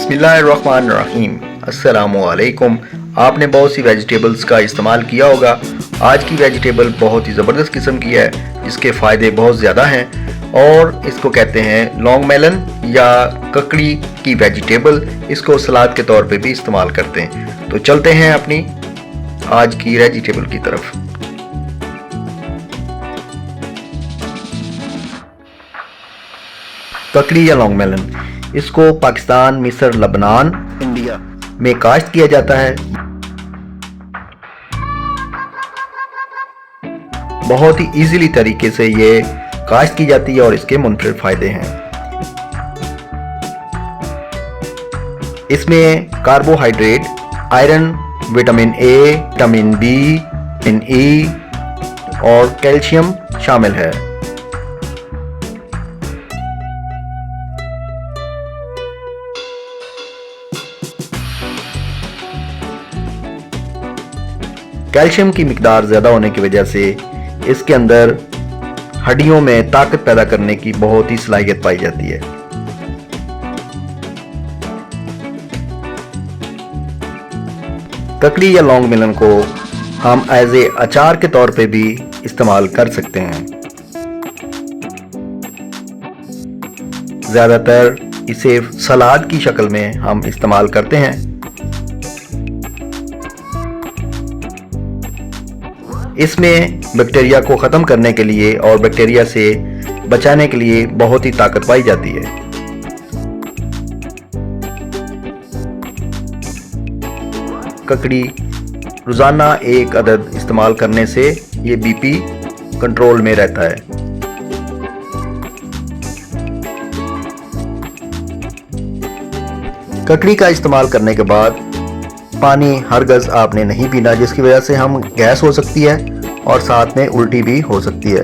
बिस्मिल्लाहिर्रहमानिर्रहीम। अस्सलामुअलैकुम। आपने बहुत सी वेजिटेबल्स का इस्तेमाल किया होगा। आज की वेजिटेबल बहुत ही ज़बरदस्त किस्म की है जिसके फ़ायदे बहुत ज़्यादा हैं और इसको कहते हैं लॉन्ग मेलन या ककड़ी की वेजिटेबल। इसको सलाद के तौर पे भी इस्तेमाल करते हैं। तो चलते हैं अपनी आज की वेजिटेबल की तरफ। ककड़ी या लॉन्ग मेलन, इसको पाकिस्तान, मिस्र, लबनान, इंडिया में काश्त किया जाता है। बहुत ही इजीली तरीके से ये काश्त की जाती है और इसके मुनफरिद फायदे हैं। इसमें carbohydrate, iron, vitamin A, vitamin B, vitamin E और कैल्शियम शामिल है। कैल्शियम की मिकदार ज़्यादा होने की वजह से इसके अंदर हड्डियों में ताकत पैदा करने की बहुत ही सलाहियत पाई जाती है। ककड़ी या लॉन्ग मेलन को हम एज ए अचार के तौर पे भी इस्तेमाल कर सकते हैं। ज़्यादातर इसे सलाद की शक्ल में हम इस्तेमाल करते हैं। इसमें बैक्टीरिया को ख़त्म करने के लिए और बैक्टीरिया से बचाने के लिए बहुत ही ताकत पाई जाती है। ककड़ी रोज़ाना एक अदद इस्तेमाल करने से ये बीपी कंट्रोल में रहता है। ककड़ी का इस्तेमाल करने के बाद पानी हरगज़ आपने नहीं पीना, जिसकी वजह से हम गैस हो सकती है और साथ में उल्टी भी हो सकती है।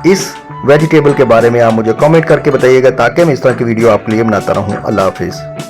इस वेजिटेबल के बारे में आप मुझे कमेंट करके बताइएगा ताकि मैं इस तरह की वीडियो आपके लिए बनाता रहूं। अल्लाह हाफिज़।